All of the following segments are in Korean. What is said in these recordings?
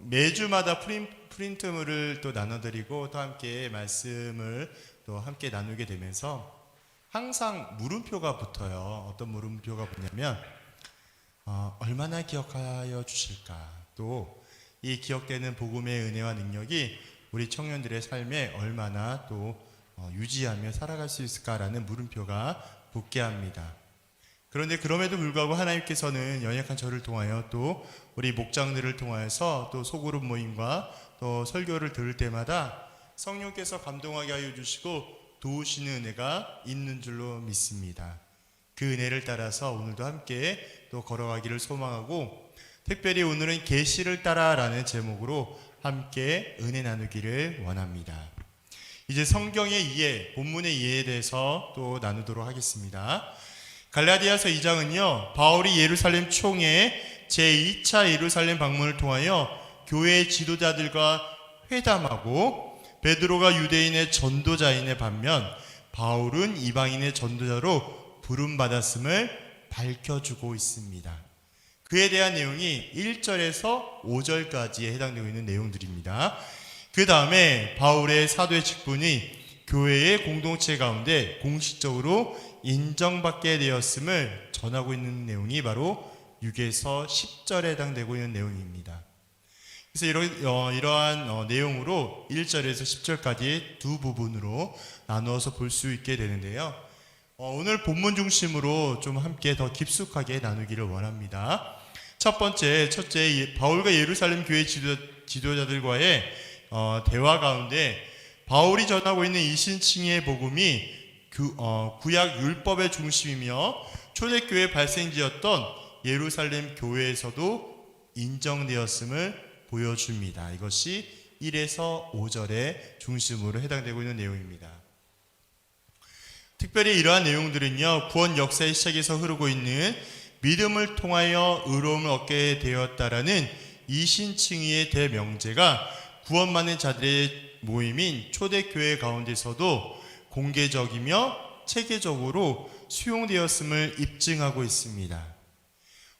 매주마다 프린트물을 또 나눠드리고 또 함께 말씀을 또 함께 나누게 되면서 항상 물음표가 붙어요. 어떤 물음표가 붙냐면 얼마나 기억하여 주실까, 또 이 기억되는 복음의 은혜와 능력이 우리 청년들의 삶에 얼마나 또 유지하며 살아갈 수 있을까라는 물음표가 붙게 합니다. 그런데 그럼에도 불구하고 하나님께서는 연약한 저를 통하여 또 우리 목장들을 통하여서 또 소그룹 모임과 또 설교를 들을 때마다 성령께서 감동하게 하여 주시고 도우시는 은혜가 있는 줄로 믿습니다. 그 은혜를 따라서 오늘도 함께 또 걸어가기를 소망하고, 특별히 오늘은 계시를 따라라는 제목으로 함께 은혜 나누기를 원합니다. 이제 성경의 이해, 본문의 이해에 대해서 또 나누도록 하겠습니다. 갈라디아서 2장은요, 바울이 예루살렘 총회 제2차 예루살렘 방문을 통하여 교회 지도자들과 회담하고, 베드로가 유대인의 전도자인의 반면 바울은 이방인의 전도자로 부름받았음을 밝혀주고 있습니다. 그에 대한 내용이 1절에서 5절까지에 해당되고 있는 내용들입니다. 그 다음에 바울의 사도의 직분이 교회의 공동체 가운데 공식적으로 인정받게 되었음을 전하고 있는 내용이 바로 6에서 10절에 해당되고 있는 내용입니다. 그래서 이러한 내용으로 1절에서 10절까지 두 부분으로 나누어서 볼 수 있게 되는데요. 오늘 본문 중심으로 좀 함께 더 깊숙하게 나누기를 원합니다. 첫째, 바울과 예루살렘 교회 지도자들과의 대화 가운데 바울이 전하고 있는 이신칭의 복음이 구약 율법의 중심이며 초대교회 발생지였던 예루살렘 교회에서도 인정되었음을 보여줍니다. 이것이 1에서 5절의 중심으로 해당되고 있는 내용입니다. 특별히 이러한 내용들은요, 구원 역사의 시작에서 흐르고 있는 믿음을 통하여 의로움을 얻게 되었다라는 이신칭의의 대명제가 구원받는 자들의 모임인 초대교회 가운데서도 공개적이며 체계적으로 수용되었음을 입증하고 있습니다.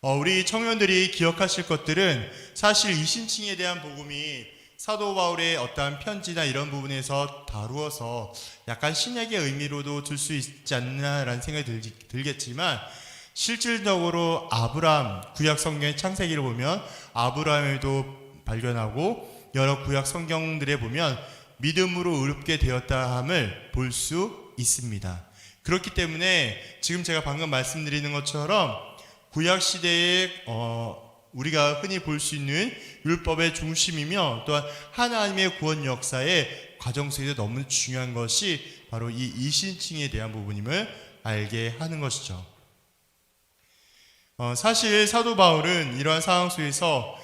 우리 청년들이 기억하실 것들은 사실 이신칭에 대한 복음이 사도 바울의 어떠한 편지나 이런 부분에서 다루어서 약간 신약의 의미로도 들 수 있지 않나라는 생각이 들겠지만, 실질적으로 아브라함, 구약 성경의 창세기를 보면 아브라함에도 발견하고 여러 구약 성경들에 보면 믿음으로 의롭게 되었다 함을 볼 수 있습니다. 그렇기 때문에 지금 제가 방금 말씀드리는 것처럼 구약 시대에 우리가 흔히 볼 수 있는 율법의 중심이며 또한 하나님의 구원 역사의 과정 속에서 너무 중요한 것이 바로 이 이신칭에 대한 부분임을 알게 하는 것이죠. 사실 사도 바울은 이러한 상황 속에서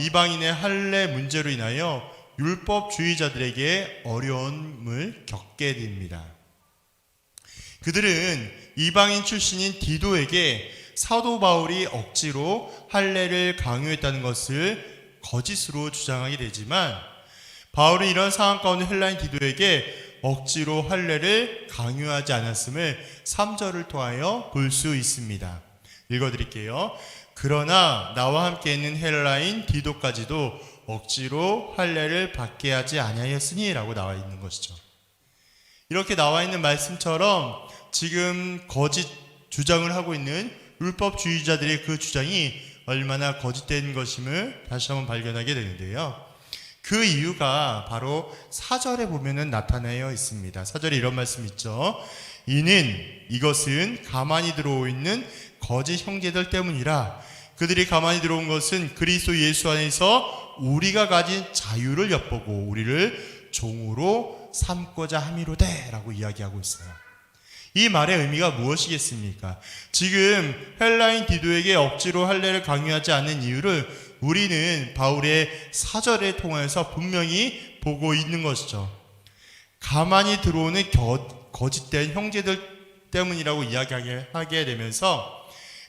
이방인의 할례 문제로 인하여 율법주의자들에게 어려움을 겪게 됩니다. 그들은 이방인 출신인 디도에게 사도 바울이 억지로 할례를 강요했다는 것을 거짓으로 주장하게 되지만, 바울은 이런 상황 가운데 헬라인 디도에게 억지로 할례를 강요하지 않았음을 3절을 통하여 볼 수 있습니다. 읽어드릴게요. 그러나 나와 함께 있는 헬라인 디도까지도 억지로 할례를 받게 하지 아니하였으니 라고 나와 있는 것이죠. 이렇게 나와 있는 말씀처럼 지금 거짓 주장을 하고 있는 율법주의자들의 그 주장이 얼마나 거짓된 것임을 다시 한번 발견하게 되는데요. 그 이유가 바로 4절에 보면은 나타나여 있습니다. 4절에 이런 말씀 있죠. 이것은 가만히 들어오 있는 거짓 형제들 때문이라. 그들이 가만히 들어온 것은 그리스도 예수 안에서 우리가 가진 자유를 엿보고 우리를 종으로 삼고자 함이로되 라고 이야기하고 있어요. 이 말의 의미가 무엇이겠습니까? 지금 헬라인 디도에게 억지로 할례를 강요하지 않는 이유를 우리는 바울의 4절에 통해서 분명히 보고 있는 것이죠. 가만히 들어오는 거짓된 형제들 때문이라고 이야기하게 되면서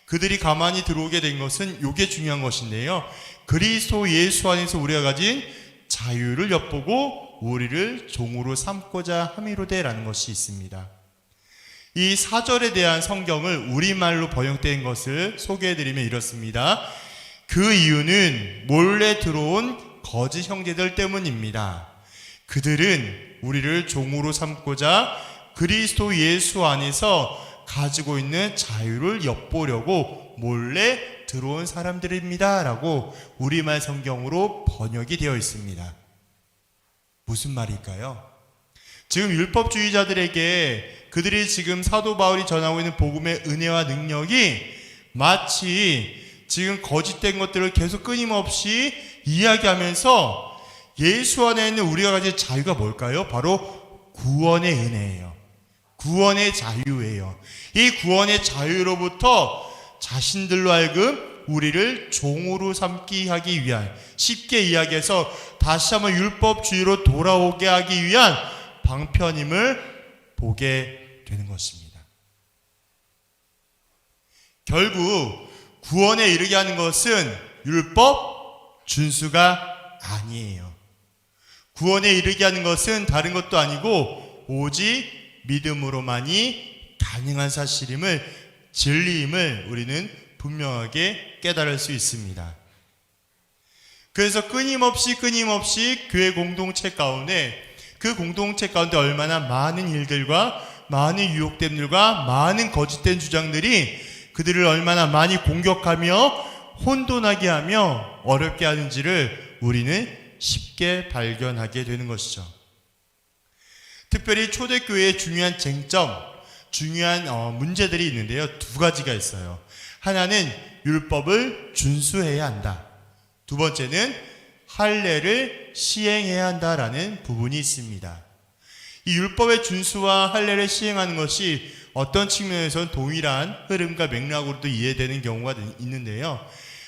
그들이 가만히 들어오게 된 것은 이게 중요한 것인데요. 그리스도 예수 안에서 우리가 가진 자유를 엿보고 우리를 종으로 삼고자 함이로되라는 것이 있습니다. 이 4절에 대한 성경을 우리말로 번역된 것을 소개해드리면 이렇습니다. 그 이유는 몰래 들어온 거짓 형제들 때문입니다. 그들은 우리를 종으로 삼고자 그리스도 예수 안에서 가지고 있는 자유를 엿보려고 몰래 들어온 사람들입니다 라고 우리말 성경으로 번역이 되어 있습니다. 무슨 말일까요? 지금 율법주의자들에게 그들이 지금 사도 바울이 전하고 있는 복음의 은혜와 능력이 마치 지금 거짓된 것들을 계속 끊임없이 이야기하면서 예수 안에 있는 우리가 가진 자유가 뭘까요? 바로 구원의 은혜예요. 구원의 자유예요. 이 구원의 자유로부터 자신들로 하여금 우리를 종으로 삼기 하기 위한, 쉽게 이야기해서 다시 한번 율법주의로 돌아오게 하기 위한 방편임을 보게 되는 것입니다. 결국 구원에 이르게 하는 것은 율법 준수가 아니에요. 구원에 이르게 하는 것은 다른 것도 아니고 오직 믿음으로만이 가능한 사실임을, 진리임을 우리는 분명하게 깨달을 수 있습니다. 그래서 끊임없이 교회 공동체 가운데, 그 공동체 가운데 얼마나 많은 일들과 많은 유혹됨들과 많은 거짓된 주장들이 그들을 얼마나 많이 공격하며 혼돈하게 하며 어렵게 하는지를 우리는 쉽게 발견하게 되는 것이죠. 특별히 초대교회의 중요한 쟁점, 중요한 문제들이 있는데요. 두 가지가 있어요. 하나는 율법을 준수해야 한다. 두 번째는 할례를 시행해야 한다라는 부분이 있습니다. 이 율법의 준수와 할례를 시행하는 것이 어떤 측면에서는 동일한 흐름과 맥락으로도 이해되는 경우가 있는데요.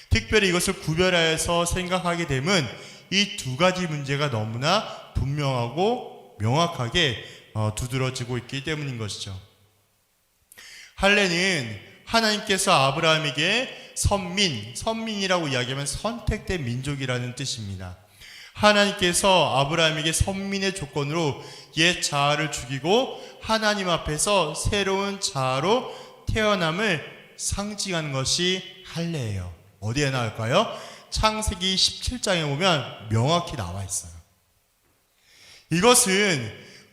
특별히 이것을 구별하여서 생각하게 되면 이 두 가지 문제가 너무나 분명하고 명확하게 두드러지고 있기 때문인 것이죠. 할례는 하나님께서 아브라함에게 선민이라고 이야기하면 선택된 민족이라는 뜻입니다. 하나님께서 아브라함에게 선민의 조건으로 옛 자아를 죽이고 하나님 앞에서 새로운 자아로 태어남을 상징하는 것이 할례예요. 어디에 나올까요? 창세기 17장에 보면 명확히 나와 있어요. 이것은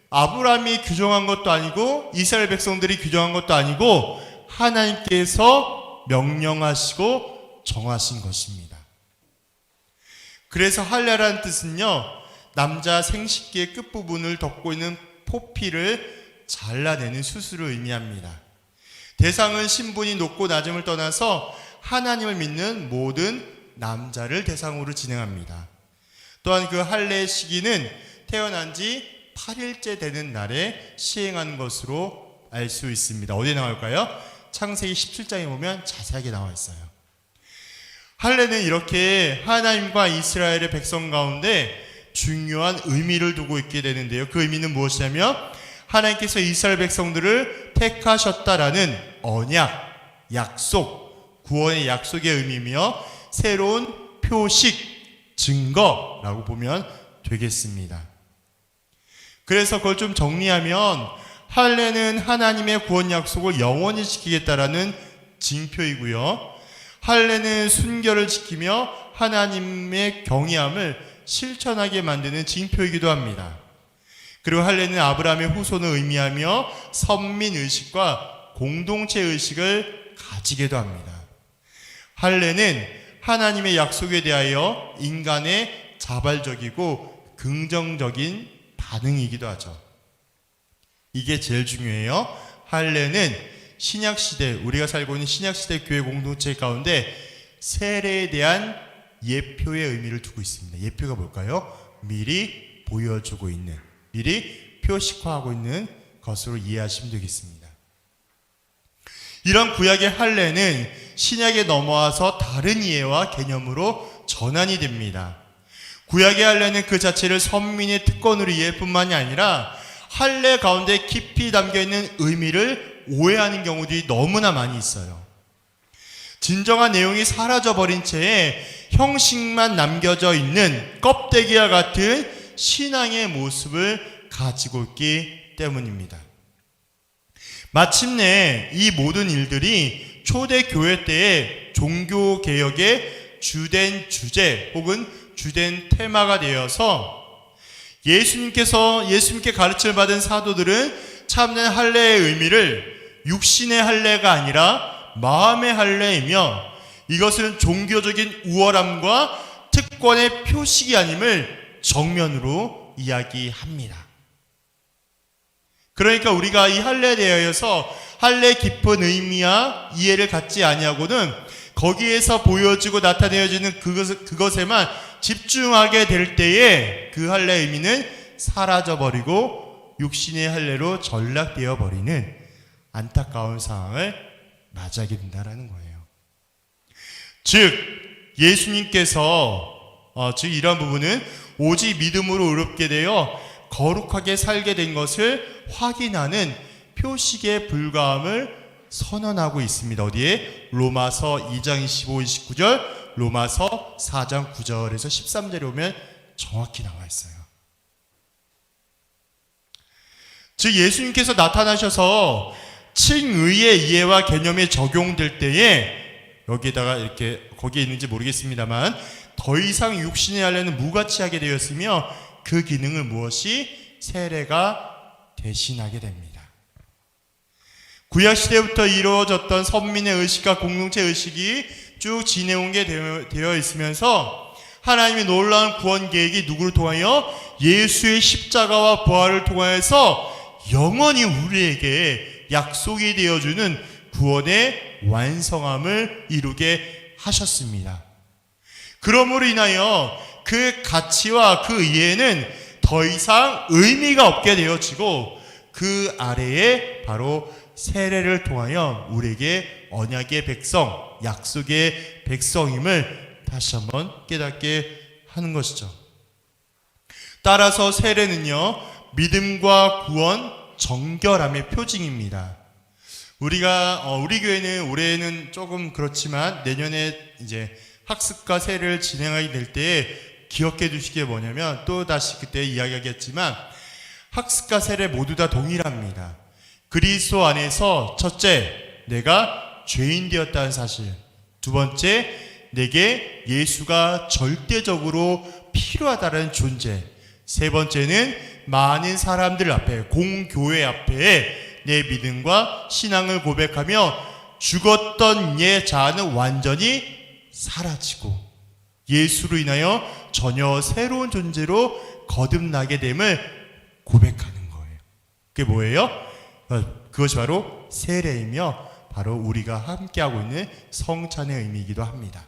아브라함이 규정한 것도 아니고 이스라엘 백성들이 규정한 것도 아니고 하나님께서 명령하시고 정하신 것입니다. 그래서 할례라는 뜻은요, 남자 생식기의 끝부분을 덮고 있는 포피를 잘라내는 수술을 의미합니다. 대상은 신분이 높고 낮음을 떠나서 하나님을 믿는 모든 남자를 대상으로 진행합니다. 또한 그 할례의 시기는 태어난 지 8일째 되는 날에 시행하는 것으로 알 수 있습니다. 어디에 나올까요? 창세기 17장에 보면 자세하게 나와 있어요. 할례는 이렇게 하나님과 이스라엘의 백성 가운데 중요한 의미를 두고 있게 되는데요. 그 의미는 무엇이냐면 하나님께서 이스라엘 백성들을 택하셨다라는 언약, 약속, 구원의 약속의 의미며 새로운 표식, 증거라고 보면 되겠습니다. 그래서 그걸 좀 정리하면 할례는 하나님의 구원 약속을 영원히 지키겠다라는 징표이고요. 할례는 순결을 지키며 하나님의 경외함을 실천하게 만드는 징표이기도 합니다. 그리고 할례는 아브라함의 후손을 의미하며 선민의식과 공동체의식을 가지기도 합니다. 할례는 하나님의 약속에 대하여 인간의 자발적이고 긍정적인 반응이기도 하죠. 이게 제일 중요해요. 할례는 신약시대, 우리가 살고 있는 신약시대 교회 공동체 가운데 세례에 대한 예표의 의미를 두고 있습니다. 예표가 뭘까요? 미리 보여주고 있는, 미리 표식화하고 있는 것으로 이해하시면 되겠습니다. 이런 구약의 할례는 신약에 넘어와서 다른 이해와 개념으로 전환이 됩니다. 구약의 할례는 그 자체를 선민의 특권으로 이해할 뿐만이 아니라 할례 가운데 깊이 담겨있는 의미를 오해하는 경우들이 너무나 많이 있어요. 진정한 내용이 사라져버린 채에 형식만 남겨져 있는 껍데기와 같은 신앙의 모습을 가지고 있기 때문입니다. 마침내 이 모든 일들이 초대교회 때의 종교개혁의 주된 주제 혹은 주된 테마가 되어서 예수님께 가르침을 받은 사도들은 참된 할례의 의미를 육신의 할례가 아니라 마음의 할례이며 이것은 종교적인 우월함과 특권의 표식이 아님을 정면으로 이야기합니다. 그러니까 우리가 이 할례에 대하여서 할례 깊은 의미와 이해를 갖지 아니하고는 거기에서 보여지고 나타내어지는 그것에만 집중하게 될 때에 그 할례의 의미는 사라져버리고 육신의 할례로 전락되어 버리는 안타까운 상황을 맞이하게 된다는 거예요. 즉 예수님께서 즉 이러한 부분은 오직 믿음으로 의롭게 되어 거룩하게 살게 된 것을 확인하는 표식에 불과함을 선언하고 있습니다. 어디에? 로마서 2장 25, 29절, 로마서 4장 9절에서 13절에 오면 정확히 나와 있어요. 즉 예수님께서 나타나셔서 칭의의 이해와 개념이 적용될 때에 여기에다가 이렇게 거기에 있는지 모르겠습니다만 더 이상 육신의 할례는 무가치하게 되었으며 그 기능을 무엇이? 세례가 대신하게 됩니다. 구약시대부터 이루어졌던 선민의 의식과 공동체 의식이 쭉 지내온 게 되어 있으면서 하나님의 놀라운 구원 계획이 누구를 통하여? 예수의 십자가와 부활을 통하여서 영원히 우리에게 약속이 되어주는 구원의 완성함을 이루게 하셨습니다. 그러므로 인하여 그 가치와 그 이해는 더 이상 의미가 없게 되어지고 그 아래에 바로 세례를 통하여 우리에게 언약의 백성, 약속의 백성임을 다시 한번 깨닫게 하는 것이죠. 따라서 세례는요, 믿음과 구원, 정결함의 표징입니다. 우리 교회는 올해는 조금 그렇지만 내년에 이제 학습과 세례를 진행하게 될 때에 기억해 두실 게 뭐냐면 또 다시 그때 이야기하겠지만 학습과 세례 모두 다 동일합니다. 그리스도 안에서 첫째, 내가 죄인 되었다는 사실. 두 번째, 내게 예수가 절대적으로 필요하다는 존재. 세 번째는 많은 사람들 앞에, 공교회 앞에 내 믿음과 신앙을 고백하며 죽었던 옛 자아는 완전히 사라지고 예수로 인하여 전혀 새로운 존재로 거듭나게 됨을 고백하는 거예요. 그게 뭐예요? 그것이 바로 세례이며 바로 우리가 함께하고 있는 성찬의 의미이기도 합니다.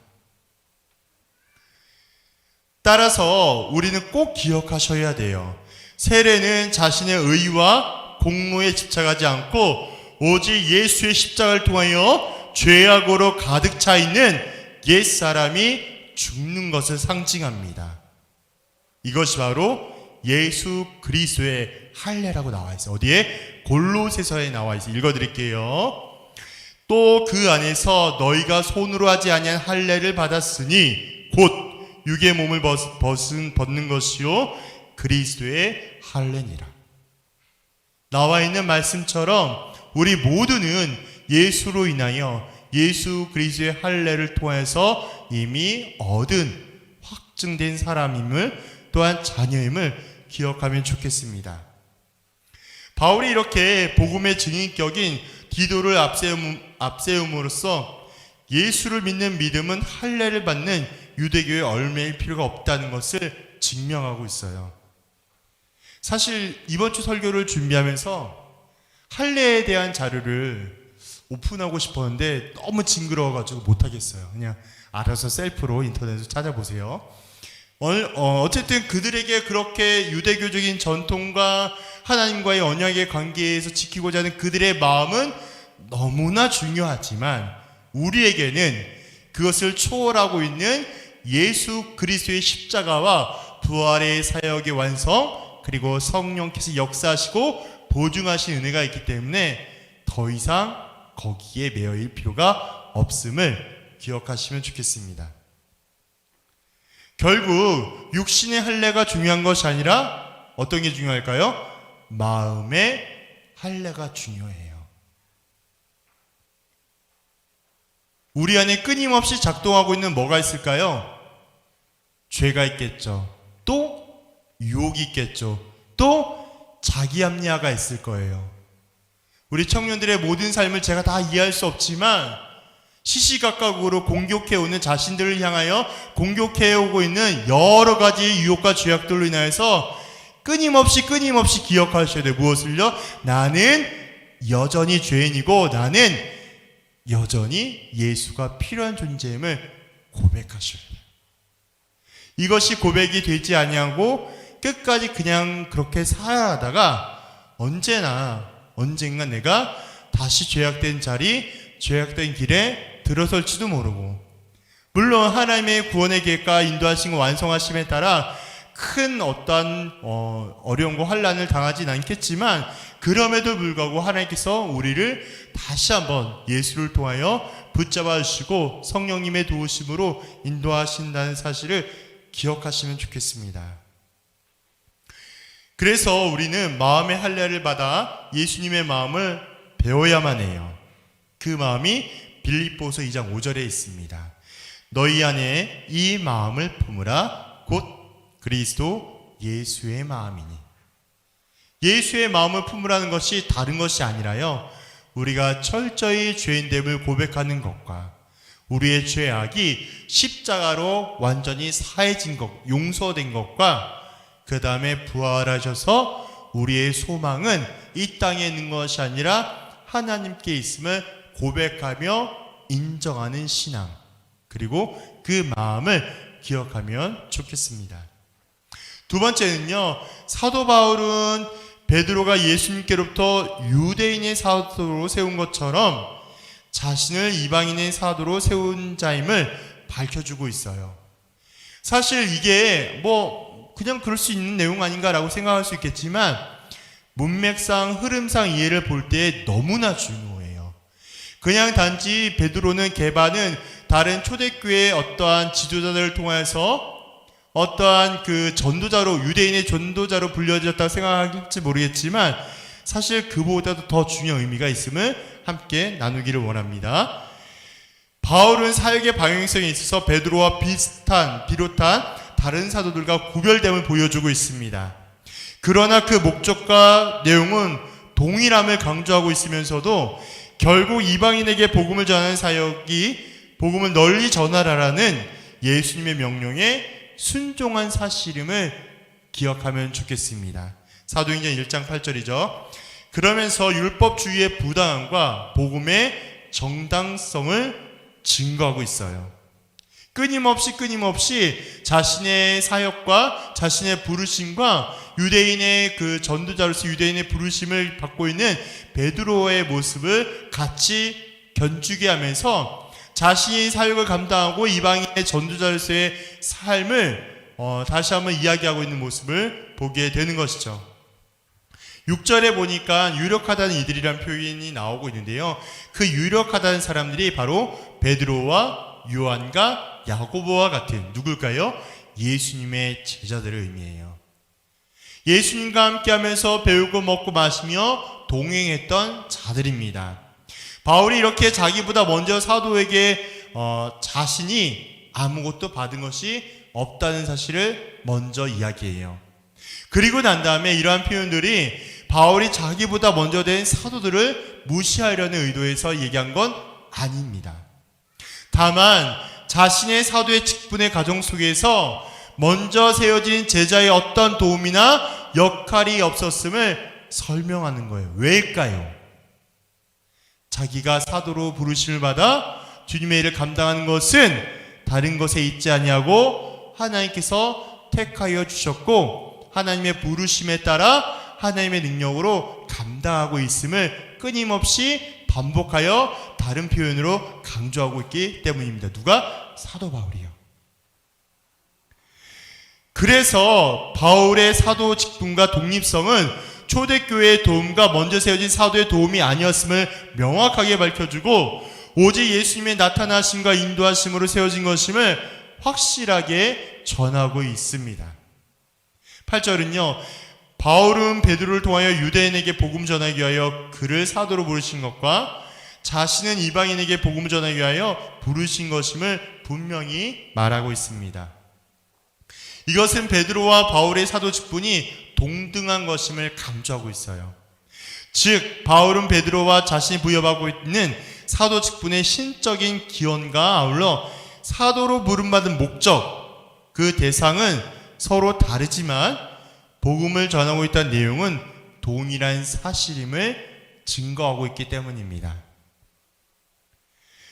따라서 우리는 꼭 기억하셔야 돼요. 세례는 자신의 의와 공로에 집착하지 않고 오직 예수의 십자가를 통하여 죄악으로 가득 차 있는 옛사람이 죽는 것을 상징합니다. 이것이 바로 예수 그리스도의 할례라고 나와 있어요. 어디에? 골로새서에 나와 있어요. 읽어드릴게요. 또 그 안에서 너희가 손으로 하지 아니한 할례를 받았으니 곧 육의 몸을 벗는 것이요 그리스도의 할례니라. 나와 있는 말씀처럼 우리 모두는 예수로 인하여 예수 그리스도의 할례를 통해서 이미 얻은 확증된 사람임을 또한 자녀임을 기억하면 좋겠습니다. 바울이 이렇게 복음의 증인격인 디도를 앞세움으로써 예수를 믿는 믿음은 할례를 받는 유대교의 얼매일 필요가 없다는 것을 증명하고 있어요. 사실 이번 주 설교를 준비하면서 할례에 대한 자료를 오픈하고 싶었는데 너무 징그러워가지고 못하겠어요. 그냥 알아서 셀프로 인터넷에서 찾아보세요. 어쨌든 그들에게 그렇게 유대교적인 전통과 하나님과의 언약의 관계에서 지키고자 하는 그들의 마음은 너무나 중요하지만 우리에게는 그것을 초월하고 있는 예수 그리스도의 십자가와 부활의 사역의 완성 그리고 성령께서 역사하시고 보증하신 은혜가 있기 때문에 더 이상 거기에 매여일 필요가 없음을 기억하시면 좋겠습니다. 결국 육신의 할례가 중요한 것이 아니라 어떤 게 중요할까요? 마음의 할례가 중요해요. 우리 안에 끊임없이 작동하고 있는 뭐가 있을까요? 죄가 있겠죠. 또 유혹이 있겠죠. 또 자기 합리화가 있을 거예요. 우리 청년들의 모든 삶을 제가 다 이해할 수 없지만 시시각각으로 공격해오는 자신들을 향하여 공격해오고 있는 여러 가지 유혹과 죄악들로 인하여서 끊임없이 기억하셔야 돼요. 무엇을요? 나는 여전히 죄인이고 나는 여전히 예수가 필요한 존재임을 고백하셔야 돼요. 이것이 고백이 되지 아니하고 끝까지 그냥 그렇게 살아가다가 언젠가 내가 다시 죄악된 죄악된 길에 들어설지도 모르고, 물론 하나님의 구원의 계획과 인도하신 완성하심에 따라 큰 어떤 어려움과 환난을 당하진 않겠지만, 그럼에도 불구하고 하나님께서 우리를 다시 한번 예수를 통하여 붙잡아 주시고 성령님의 도우심으로 인도하신다는 사실을 기억하시면 좋겠습니다. 그래서 우리는 마음의 할례를 받아 예수님의 마음을 배워야만 해요. 그 마음이 빌립보서 2장 5절에 있습니다. 너희 안에 이 마음을 품으라. 곧 그리스도 예수의 마음이니. 예수의 마음을 품으라는 것이 다른 것이 아니라요, 우리가 철저히 죄인됨을 고백하는 것과 우리의 죄악이 십자가로 완전히 사해진 것, 용서된 것과 그 다음에 부활하셔서 우리의 소망은 이 땅에 있는 것이 아니라 하나님께 있음을 고백하며 인정하는 신앙, 그리고 그 마음을 기억하면 좋겠습니다. 두 번째는요, 사도 바울은 베드로가 예수님께로부터 유대인의 사도로 세운 것처럼 자신을 이방인의 사도로 세운 자임을 밝혀주고 있어요. 사실 이게 그냥 그럴 수 있는 내용 아닌가라고 생각할 수 있겠지만 문맥상 흐름상 이해를 볼 때 너무나 중요해요. 그냥 단지 베드로는 게바는 다른 초대교회의 어떠한 지도자들을 통해서 어떠한 그 전도자로, 유대인의 전도자로 불려졌다고 생각할지 모르겠지만 사실 그보다도 더 중요한 의미가 있음을 함께 나누기를 원합니다. 바울은 사역의 방향성에 있어서 베드로와 비롯한 다른 사도들과 구별됨을 보여주고 있습니다. 그러나 그 목적과 내용은 동일함을 강조하고 있으면서도 결국 이방인에게 복음을 전하는 사역이 복음을 널리 전하라라는 예수님의 명령에 순종한 사실임을 기억하면 좋겠습니다. 사도행전 1장 8절이죠. 그러면서 율법주의의 부당함과 복음의 정당성을 증거하고 있어요. 끊임없이 자신의 사역과 자신의 부르심과 유대인의 그 전도자로서 유대인의 부르심을 받고 있는 베드로의 모습을 같이 견주게 하면서 자신이 사역을 감당하고 이방인의 전도자로서의 삶을 다시 한번 이야기하고 있는 모습을 보게 되는 것이죠. 6절에 보니까 유력하다는 이들이란 표현이 나오고 있는데요, 그 유력하다는 사람들이 바로 베드로와 요한과 야고보와 같은 누굴까요? 예수님의 제자들을 의미해요. 예수님과 함께하면서 배우고 먹고 마시며 동행했던 자들입니다. 바울이 이렇게 자기보다 먼저 사도에게 자신이 아무것도 받은 것이 없다는 사실을 먼저 이야기해요. 그리고 난 다음에 이러한 표현들이 바울이 자기보다 먼저 된 사도들을 무시하려는 의도에서 얘기한 건 아닙니다. 다만 자신의 사도의 직분의 과정 속에서 먼저 세워진 제자의 어떤 도움이나 역할이 없었음을 설명하는 거예요. 왜일까요? 자기가 사도로 부르심을 받아 주님의 일을 감당하는 것은 다른 것에 있지 아니하고 하나님께서 택하여 주셨고 하나님의 부르심에 따라 하나님의 능력으로 감당하고 있음을 끊임없이 반복하여 다른 표현으로 강조하고 있기 때문입니다. 누가? 사도 바울이요. 그래서 바울의 사도 직분과 독립성은 초대교회의 도움과 먼저 세워진 사도의 도움이 아니었음을 명확하게 밝혀주고 오직 예수님의 나타나심과 인도하심으로 세워진 것임을 확실하게 전하고 있습니다. 8절은요, 바울은 베드로를 통하여 유대인에게 복음 전하기 위하여 그를 사도로 부르신 것과 자신은 이방인에게 복음을 전하기 위하여 부르신 것임을 분명히 말하고 있습니다. 이것은 베드로와 바울의 사도 직분이 동등한 것임을 강조하고 있어요. 즉 바울은 베드로와 자신이 부여받고 있는 사도 직분의 신적인 기원과 아울러 사도로 부름받은 목적, 그 대상은 서로 다르지만 복음을 전하고 있다는 내용은 동일한 사실임을 증거하고 있기 때문입니다.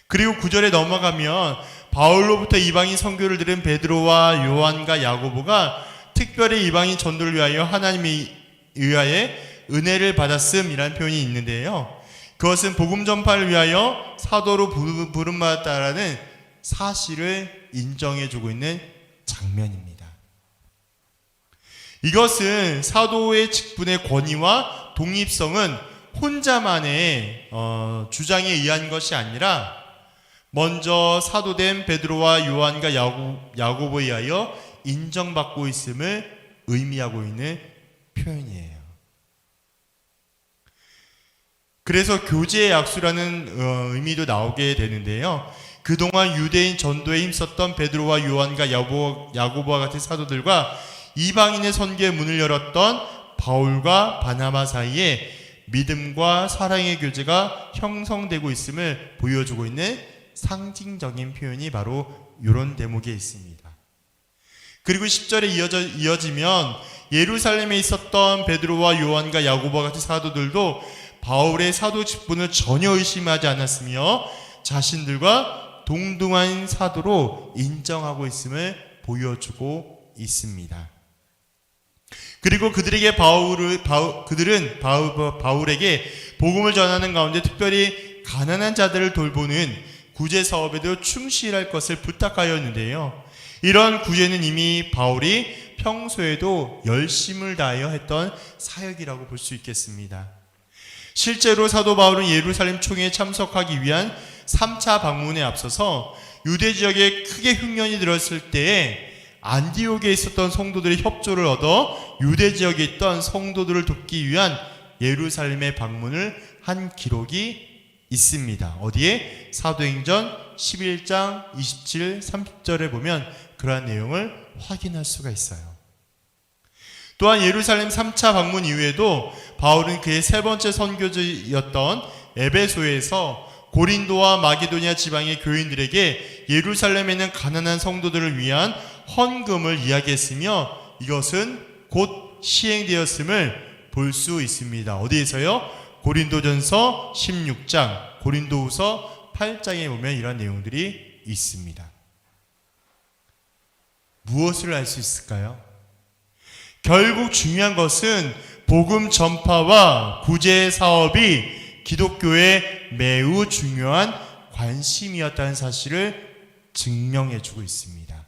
그리고 9절에 넘어가면 바울로부터 이방인 선교를 들은 베드로와 요한과 야고보가 특별히 이방인 전도를 위하여 하나님에 의하여 은혜를 받았음이라는 표현이 있는데요. 그것은 복음 전파를 위하여 사도로 부름받았다라는 사실을 인정해주고 있는 장면입니다. 이것은 사도의 직분의 권위와 독립성은 혼자만의 주장에 의한 것이 아니라 먼저 사도된 베드로와 요한과 야고보에 의하여 인정받고 있음을 의미하고 있는 표현이에요. 그래서 교제의 약수라는 의미도 나오게 되는데요. 그동안 유대인 전도에 힘썼던 베드로와 요한과 야고보와 같은 사도들과 이방인의 선교의 문을 열었던 바울과 바나바 사이에 믿음과 사랑의 교제가 형성되고 있음을 보여주고 있는 상징적인 표현이 바로 이런 대목에 있습니다. 그리고 10절에 이어지면 예루살렘에 있었던 베드로와 요한과 야고보와 같은 사도들도 바울의 사도 직분을 전혀 의심하지 않았으며 자신들과 동등한 사도로 인정하고 있음을 보여주고 있습니다. 그리고 그들은 바울에게 복음을 전하는 가운데 특별히 가난한 자들을 돌보는 구제 사업에도 충실할 것을 부탁하였는데요. 이런 구제는 이미 바울이 평소에도 열심을 다하여 했던 사역이라고 볼 수 있겠습니다. 실제로 사도 바울은 예루살렘 총회에 참석하기 위한 3차 방문에 앞서서 유대 지역에 크게 흉년이 들었을 때에 안디옥에 있었던 성도들의 협조를 얻어 유대 지역에 있던 성도들을 돕기 위한 예루살렘의 방문을 한 기록이 있습니다. 어디에? 사도행전 11장 27, 30절에 보면 그러한 내용을 확인할 수가 있어요. 또한 예루살렘 3차 방문 이후에도 바울은 그의 세 번째 선교지였던 에베소에서 고린도와 마게도니아 지방의 교인들에게 예루살렘에 있는 가난한 성도들을 위한 헌금을 이야기했으며 이것은 곧 시행되었음을 볼 수 있습니다. 어디에서요? 고린도전서 16장, 고린도후서 8장에 보면 이런 내용들이 있습니다. 무엇을 알 수 있을까요? 결국 중요한 것은 복음 전파와 구제 사업이 기독교의 매우 중요한 관심이었다는 사실을 증명해주고 있습니다.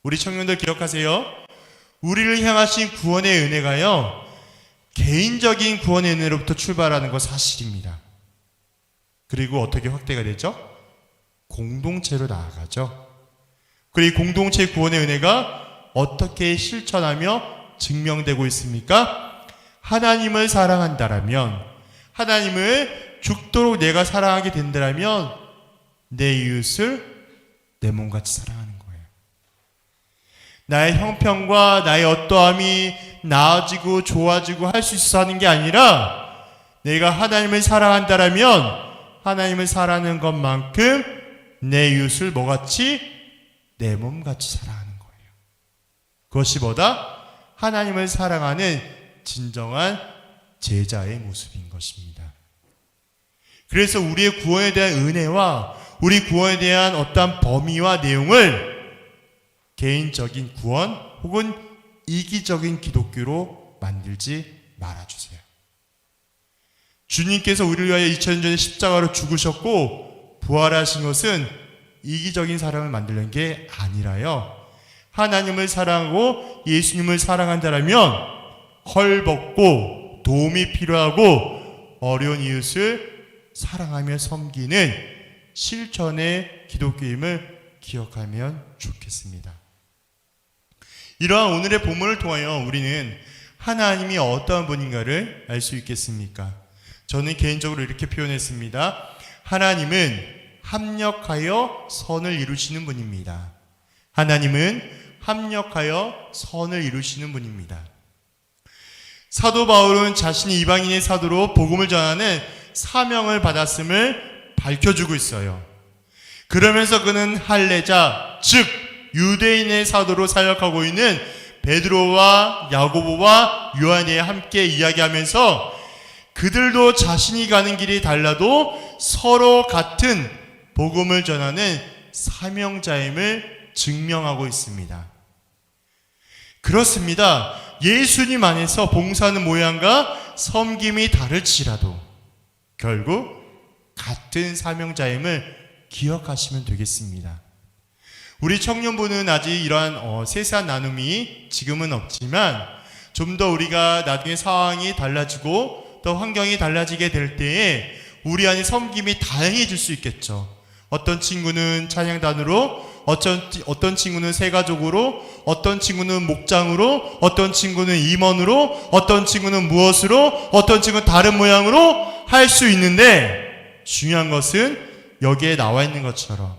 우리 청년들 기억하세요. 우리를 향하신 구원의 은혜가요, 개인적인 구원의 은혜로부터 출발하는 것 사실입니다. 그리고 어떻게 확대가 되죠? 공동체로 나아가죠. 그리고 공동체 구원의 은혜가 어떻게 실천하며 증명되고 있습니까? 하나님을 사랑한다라면, 하나님을 죽도록 내가 사랑하게 된다라면 내 이웃을 내 몸같이 사랑하는 거예요. 나의 형편과 나의 어떠함이 나아지고 좋아지고 할 수 있어서 하는 게 아니라 내가 하나님을 사랑한다라면 하나님을 사랑하는 것만큼 내 이웃을 뭐같이? 내 몸같이 사랑하는 거예요. 그것이 뭐다? 하나님을 사랑하는 진정한 제자의 모습인 것입니다. 그래서 우리의 구원에 대한 은혜와 우리 구원에 대한 어떠한 범위와 내용을 개인적인 구원 혹은 이기적인 기독교로 만들지 말아주세요. 주님께서 우리를 위하여 2000년 전에 십자가로 죽으셨고 부활하신 것은 이기적인 사람을 만들는 게 아니라요, 하나님을 사랑하고 예수님을 사랑한다라면 헐벗고 도움이 필요하고 어려운 이웃을 사랑하며 섬기는 실천의 기독교임을 기억하면 좋겠습니다. 이러한 오늘의 본문을 통하여 우리는 하나님이 어떠한 분인가를 알 수 있겠습니까? 저는 개인적으로 이렇게 표현했습니다. 하나님은 합력하여 선을 이루시는 분입니다. 하나님은 합력하여 선을 이루시는 분입니다. 사도 바울은 자신이 이방인의 사도로 복음을 전하는 사명을 받았음을 밝혀주고 있어요. 그러면서 그는 할례자, 즉 유대인의 사도로 사역하고 있는 베드로와 야고보와 요한에 함께 이야기하면서 그들도 자신이 가는 길이 달라도 서로 같은 복음을 전하는 사명자임을 증명하고 있습니다. 그렇습니다. 예수님 안에서 봉사하는 모양과 섬김이 다를지라도 결국 같은 사명자임을 기억하시면 되겠습니다. 우리 청년부는 아직 이러한 세세한 나눔이 지금은 없지만 좀 더 우리가 나중에 상황이 달라지고 또 환경이 달라지게 될 때에 우리 안에 섬김이 다양해질 수 있겠죠. 어떤 친구는 찬양단으로, 어떤 친구는 세가족으로, 어떤 친구는 목장으로, 어떤 친구는 임원으로, 어떤 친구는 무엇으로, 어떤 친구는 다른 모양으로 할 수 있는데 중요한 것은 여기에 나와 있는 것처럼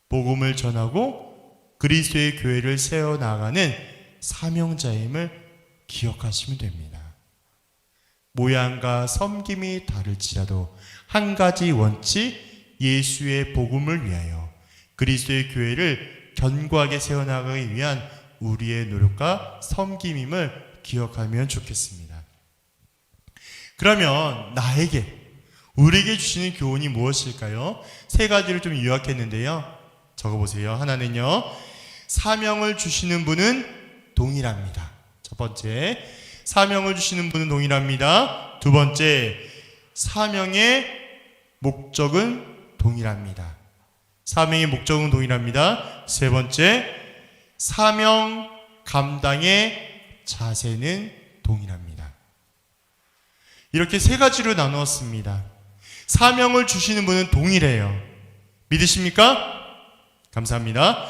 복음을 전하고 그리스도의 교회를 세워나가는 사명자임을 기억하시면 됩니다. 모양과 섬김이 다를지라도 한 가지 원칙, 예수의 복음을 위하여 그리스도의 교회를 견고하게 세워나가기 위한 우리의 노력과 섬김임을 기억하면 좋겠습니다. 그러면 우리에게 주시는 교훈이 무엇일까요? 세 가지를 좀 요약했는데요. 적어보세요. 하나는요, 사명을 주시는 분은 동일합니다. 첫 번째, 사명을 주시는 분은 동일합니다. 두 번째, 사명의 목적은 동일합니다. 사명의 목적은 동일합니다. 세 번째, 사명 감당의 자세는 동일합니다. 이렇게 세 가지로 나누었습니다. 사명을 주시는 분은 동일해요. 믿으십니까? 감사합니다.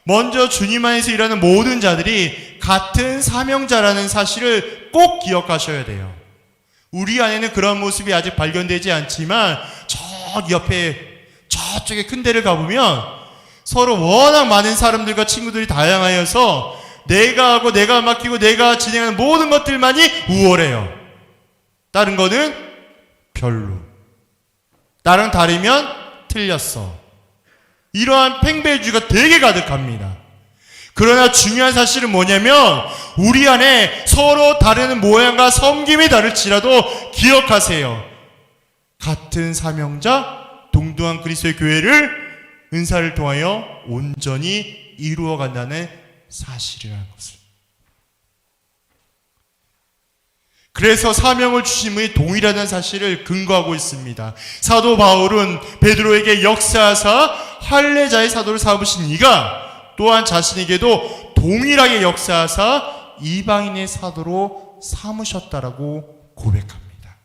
먼저 주님 안에서 일하는 모든 자들이 같은 사명자라는 사실을 꼭 기억하셔야 돼요. 우리 안에는 그런 모습이 아직 발견되지 않지만 저 옆에 저쪽에 큰 데를 가보면 서로 워낙 많은 사람들과 친구들이 다양하여서 내가 하고 내가 맡기고 내가 진행하는 모든 것들만이 우월해요. 다른 거는 별로. 나랑 다르면 틀렸어. 이러한 팽배주의가 되게 가득합니다. 그러나 중요한 사실은 뭐냐면 우리 안에 서로 다른 모양과 섬김이 다를지라도 기억하세요. 같은 사명자, 동등한 그리스도의 교회를 은사를 통하여 온전히 이루어간다는 사실이라는 것을. 그래서 사명을 주신 분이 동일하다는 사실을 근거하고 있습니다. 사도 바울은 베드로에게 역사하사 할례자의 사도를 삼으신 이가 또한 자신에게도 동일하게 역사하사 이방인의 사도로 삼으셨다라고 고백합니다.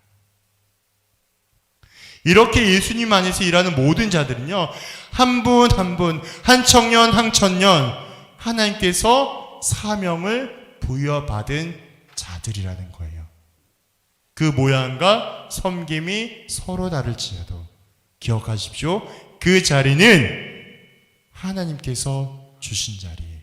이렇게 예수님 안에서 일하는 모든 자들은요, 한 분 한 분, 한 청년 한 청년 하나님께서 사명을 부여받은 자들이라는 거예요. 그 모양과 섬김이 서로 다를지라도 기억하십시오. 그 자리는 하나님께서 주신 자리예요.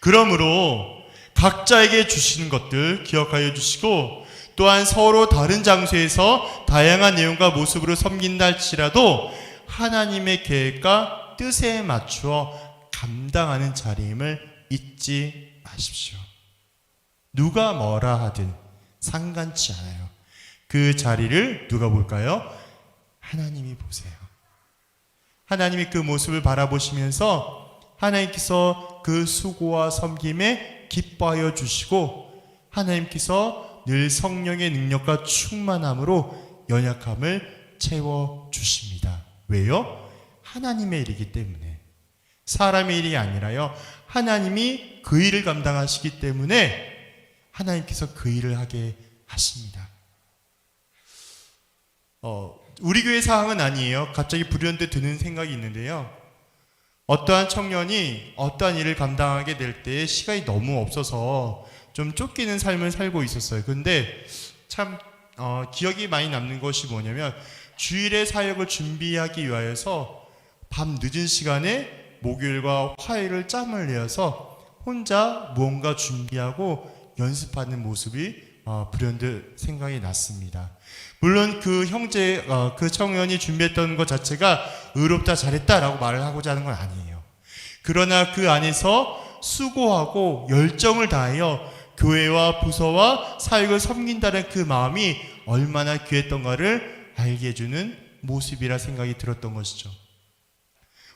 그러므로 각자에게 주시는 것들 기억하여 주시고 또한 서로 다른 장소에서 다양한 내용과 모습으로 섬긴다 할지라도 하나님의 계획과 뜻에 맞추어 감당하는 자리임을 잊지 마십시오. 누가 뭐라 하든 상관치 않아요. 그 자리를 누가 볼까요? 하나님이 보세요. 하나님이 그 모습을 바라보시면서 하나님께서 그 수고와 섬김에 기뻐하여 주시고 하나님께서 늘 성령의 능력과 충만함으로 연약함을 채워주십니다. 왜요? 하나님의 일이기 때문에. 사람의 일이 아니라요. 하나님이 그 일을 감당하시기 때문에 하나님께서 그 일을 하게 하십니다. 우리 교회 상황은 아니에요. 갑자기 불현듯 드는 생각이 있는데요. 어떠한 청년이 어떠한 일을 감당하게 될 때 시간이 너무 없어서 좀 쫓기는 삶을 살고 있었어요. 근데 참 기억이 많이 남는 것이 뭐냐면 주일의 사역을 준비하기 위하여서 밤 늦은 시간에 목요일과 화요일을 짬을 내어서 혼자 무언가 준비하고 연습하는 모습이 불현듯 생각이 났습니다. 물론 그 형제, 그 청년이 준비했던 것 자체가 의롭다 잘했다라고 말을 하고자 하는 건 아니에요. 그러나 그 안에서 수고하고 열정을 다하여 교회와 부서와 사역을 섬긴다는 그 마음이 얼마나 귀했던가를 알게 해주는 모습이라 생각이 들었던 것이죠.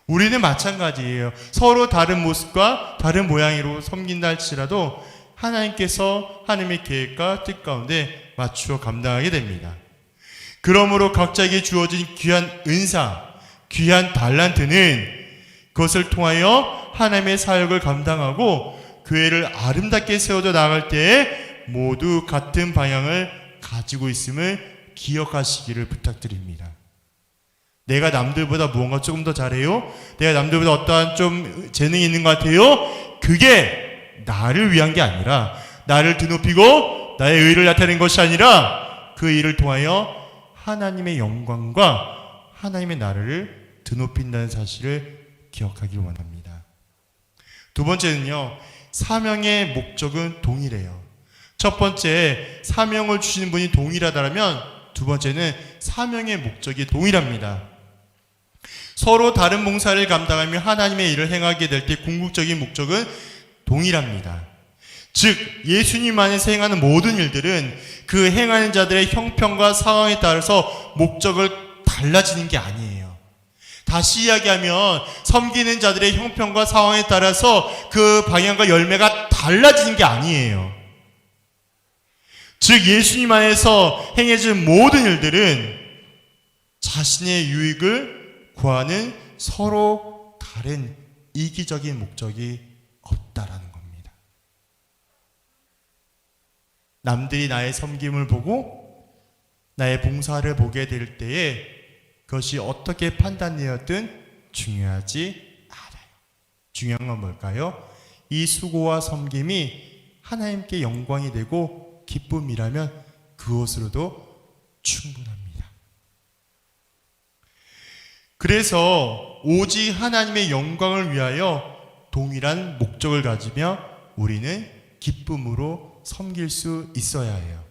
우리는 마찬가지예요. 서로 다른 모습과 다른 모양으로 섬긴다 할지라도 하나님께서 하나님의 계획과 뜻 가운데 맞추어 감당하게 됩니다. 그러므로 각자에게 주어진 귀한 은사, 귀한 달란트는 그것을 통하여 하나님의 사역을 감당하고 교회를 아름답게 세워져 나갈 때에 모두 같은 방향을 가지고 있음을 기억하시기를 부탁드립니다. 내가 남들보다 무언가 조금 더 잘해요? 내가 남들보다 어떠한 좀 재능이 있는 것 같아요? 그게 나를 위한 게 아니라 나를 드높이고 나의 의를 나타내는 것이 아니라 그 일을 통하여 하나님의 영광과 하나님의 나라를 드높인다는 사실을 기억하길 원합니다. 두 번째는요, 사명의 목적은 동일해요. 첫 번째, 사명을 주시는 분이 동일하다면 두 번째는 사명의 목적이 동일합니다. 서로 다른 봉사를 감당하며 하나님의 일을 행하게 될 때 궁극적인 목적은 동일합니다. 즉 예수님 안에서 행하는 모든 일들은 그 행하는 자들의 형편과 상황에 따라서 목적을 달라지는 게 아니에요. 다시 이야기하면 섬기는 자들의 형편과 상황에 따라서 그 방향과 열매가 달라지는 게 아니에요. 즉 예수님 안에서 행해진 모든 일들은 자신의 유익을 구하는 서로 다른 이기적인 목적이 없다라는 겁니다. 남들이 나의 섬김을 보고 나의 봉사를 보게 될 때에 그것이 어떻게 판단되었든 중요하지 않아요. 중요한 건 뭘까요? 이 수고와 섬김이 하나님께 영광이 되고 기쁨이라면 그것으로도 충분합니다. 그래서 오직 하나님의 영광을 위하여 동일한 목적을 가지며 우리는 기쁨으로 섬길 수 있어야 해요.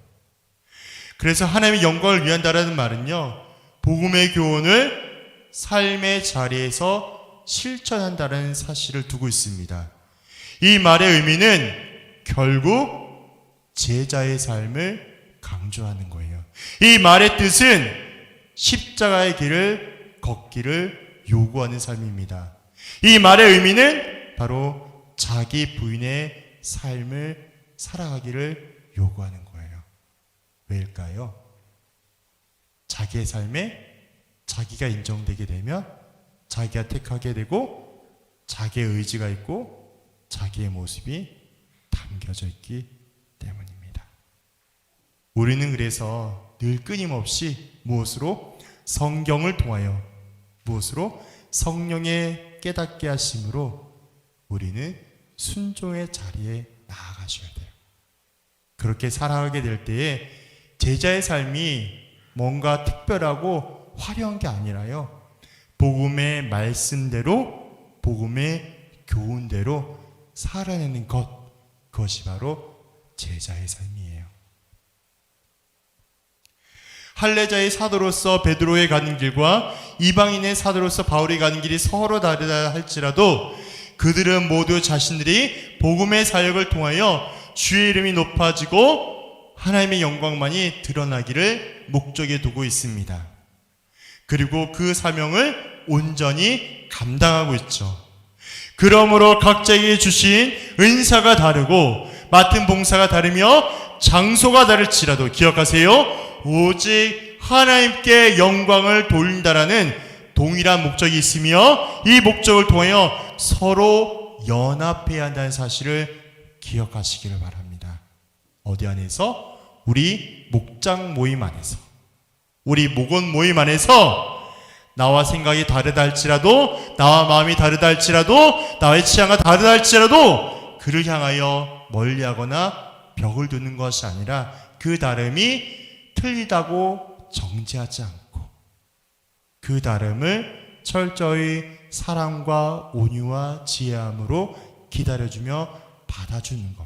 그래서 하나님의 영광을 위한다라는 말은요, 복음의 교훈을 삶의 자리에서 실천한다는 사실을 두고 있습니다. 이 말의 의미는 결국 제자의 삶을 강조하는 거예요. 이 말의 뜻은 십자가의 길을 걷기를 요구하는 삶입니다. 이 말의 의미는 바로 자기 부인의 삶을 살아가기를 요구하는 거예요. 왜일까요? 자기의 삶에 자기가 인정되게 되면 자기가 택하게 되고 자기의 의지가 있고 자기의 모습이 담겨져 있기 때문입니다. 우리는 그래서 늘 끊임없이 무엇으로? 성경을 통하여, 무엇으로? 성령의 깨닫게 하심으로 우리는 순종의 자리에 나아가셔야 돼요. 그렇게 살아가게 될 때에 제자의 삶이 뭔가 특별하고 화려한 게 아니라요, 복음의 말씀대로, 복음의 교훈대로 살아내는 것, 그것이 바로 제자의 삶이에요. 할례자의 사도로서 베드로의 가는 길과 이방인의 사도로서 바울이 가는 길이 서로 다르다 할지라도 그들은 모두 자신들이 복음의 사역을 통하여 주의 이름이 높아지고 하나님의 영광만이 드러나기를 목적에 두고 있습니다. 그리고 그 사명을 온전히 감당하고 있죠. 그러므로 각자에게 주신 은사가 다르고 맡은 봉사가 다르며 장소가 다를지라도 기억하세요. 오직 하나님께 영광을 돌린다라는 동일한 목적이 있으며 이 목적을 통하여 서로 연합해야 한다는 사실을 기억하시기를 바랍니다. 어디 안에서? 우리 목장 모임 안에서, 우리 목원 모임 안에서 나와 생각이 다르다 할지라도, 나와 마음이 다르다 할지라도, 나의 취향과 다르다 할지라도 그를 향하여 멀리하거나 벽을 두는 것이 아니라 그 다름이 틀리다고 정죄하지 않고 그 다름을 철저히 사랑과 온유와 지혜함으로 기다려주며 받아주는 것.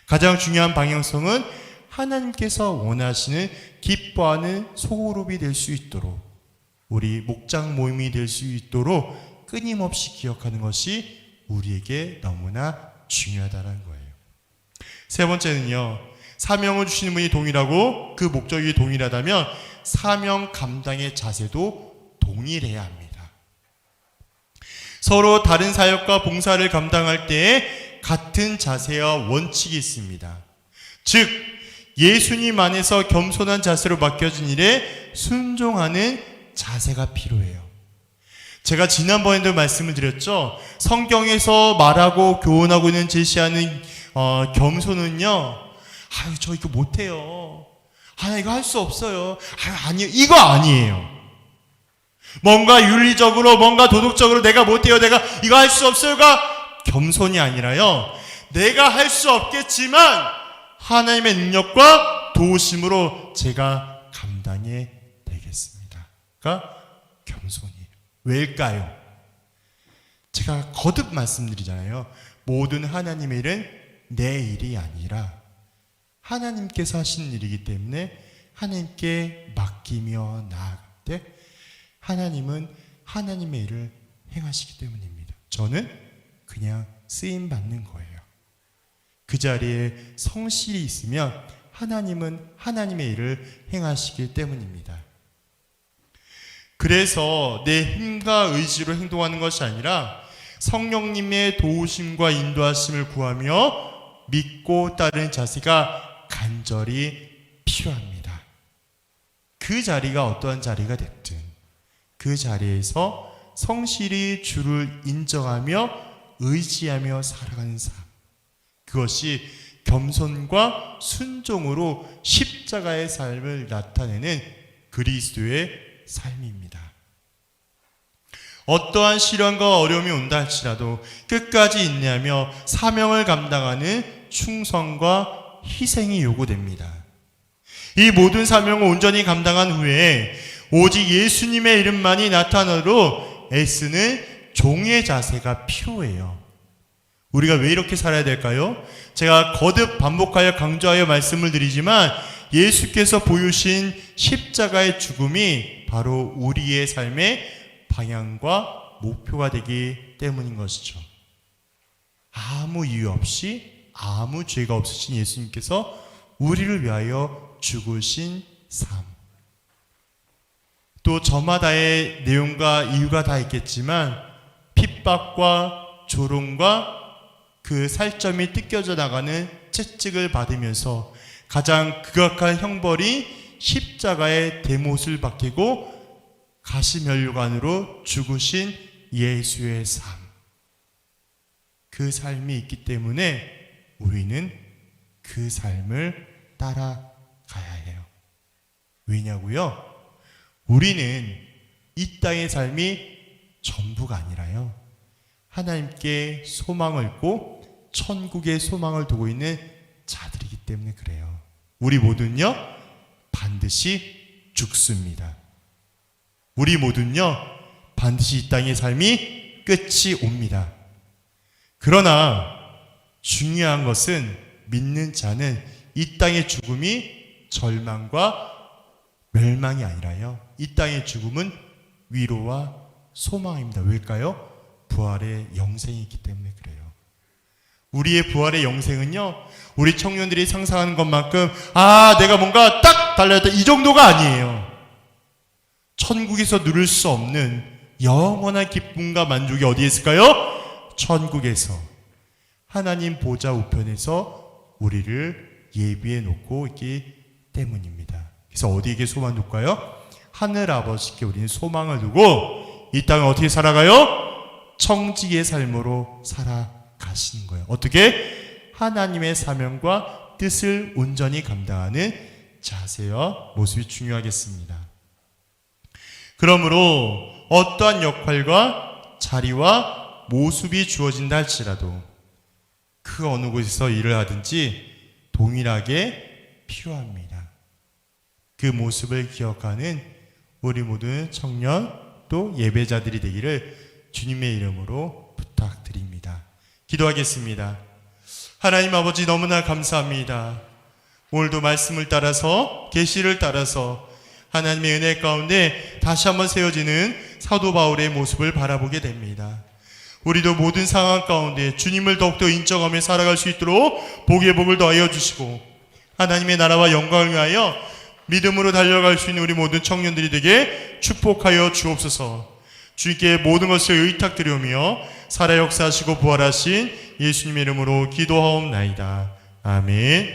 가장 중요한 방향성은 하나님께서 원하시는 기뻐하는 소그룹이 될 수 있도록, 우리 목장 모임이 될 수 있도록 끊임없이 기억하는 것이 우리에게 너무나 중요하다는 거예요. 세 번째는요, 사명을 주시는 분이 동일하고 그 목적이 동일하다면 사명 감당의 자세도 동일해야 합니다. 서로 다른 사역과 봉사를 감당할 때에 같은 자세와 원칙이 있습니다. 즉 예수님 안에서 겸손한 자세로 맡겨진 일에 순종하는 자세가 필요해요. 제가 지난번에도 말씀을 드렸죠. 성경에서 말하고 교훈하고 있는 제시하는 겸손은요, 저 이거 못해요. 이거 할 수 없어요. 아니요, 이거 아니에요. 뭔가 윤리적으로, 뭔가 도덕적으로 내가 못해요, 내가 이거 할 수 없어요가 겸손이 아니라요, 내가 할 수 없겠지만 하나님의 능력과 도우심으로 제가 감당해 되겠습니다. 그러니까 겸손이에요. 왜일까요? 제가 거듭 말씀드리잖아요. 모든 하나님의 일은 내 일이 아니라 하나님께서 하신 일이기 때문에 하나님께 맡기며 나아갈 때 하나님은 하나님의 일을 행하시기 때문입니다. 저는 그냥 쓰임 받는 거예요. 그 자리에 성실이 있으면 하나님은 하나님의 일을 행하시기 때문입니다. 그래서 내 힘과 의지로 행동하는 것이 아니라 성령님의 도우심과 인도하심을 구하며 믿고 따르는 자세가 간절히 필요합니다. 그 자리가 어떠한 자리가 됐든 그 자리에서 성실히 주를 인정하며 의지하며 살아가는 삶, 그것이 겸손과 순종으로 십자가의 삶을 나타내는 그리스도의 삶입니다. 어떠한 시련과 어려움이 온다 할지라도 끝까지 인내하며 사명을 감당하는 충성과 희생이 요구됩니다. 이 모든 사명을 온전히 감당한 후에 오직 예수님의 이름만이 나타나도록 애쓰는 종의 자세가 필요해요. 우리가 왜 이렇게 살아야 될까요? 제가 거듭 반복하여 강조하여 말씀을 드리지만 예수께서 보여주신 십자가의 죽음이 바로 우리의 삶의 방향과 목표가 되기 때문인 것이죠. 아무 이유 없이 아무 죄가 없으신 예수님께서 우리를 위하여 죽으신 삶. 또 저마다의 내용과 이유가 다 있겠지만 핍박과 조롱과 그 살점이 뜯겨져 나가는 채찍을 받으면서 가장 극악한 형벌이 십자가의 대못을 박히고 가시면류관으로 죽으신 예수의 삶. 그 삶이 있기 때문에 우리는 그 삶을 따라가야 해요. 왜냐고요? 우리는 이 땅의 삶이 전부가 아니라요, 하나님께 소망을 고 천국의 소망을 두고 있는 자들이기 때문에 그래요. 우리 모두는요 반드시 죽습니다. 우리 모두는요 반드시 이 땅의 삶이 끝이 옵니다. 그러나 중요한 것은 믿는 자는 이 땅의 죽음이 절망과 멸망이 아니라요, 이 땅의 죽음은 위로와 소망입니다. 왜일까요? 부활의 영생이 있기 때문에 그래요. 우리의 부활의 영생은요, 우리 청년들이 상상하는 것만큼 내가 뭔가 딱 달라졌다 이 정도가 아니에요. 천국에서 누릴 수 없는 영원한 기쁨과 만족이 어디에 있을까요? 천국에서 하나님 보좌 우편에서 우리를 예비해 놓고 있기 때문입니다. 그래서 어디에게 소망을 둘까요? 하늘 아버지께 우리는 소망을 두고 이 땅을 어떻게 살아가요? 청지기의 삶으로 살아가시는 거예요. 어떻게? 하나님의 사명과 뜻을 온전히 감당하는 자세와 모습이 중요하겠습니다. 그러므로 어떠한 역할과 자리와 모습이 주어진다 할지라도 그 어느 곳에서 일을 하든지 동일하게 필요합니다. 그 모습을 기억하는 우리 모든 청년 또 예배자들이 되기를 주님의 이름으로 부탁드립니다. 기도하겠습니다. 하나님 아버지, 너무나 감사합니다. 오늘도 말씀을 따라서, 계시를 따라서 하나님의 은혜 가운데 다시 한번 세워지는 사도 바울의 모습을 바라보게 됩니다. 우리도 모든 상황 가운데 주님을 더욱더 인정하며 살아갈 수 있도록 복의 복을 더하여 주시고 하나님의 나라와 영광을 위하여 믿음으로 달려갈 수 있는 우리 모든 청년들이 되게 축복하여 주옵소서. 주님께 모든 것을 의탁드리오며 살아 역사하시고 부활하신 예수님의 이름으로 기도하옵나이다. 아멘.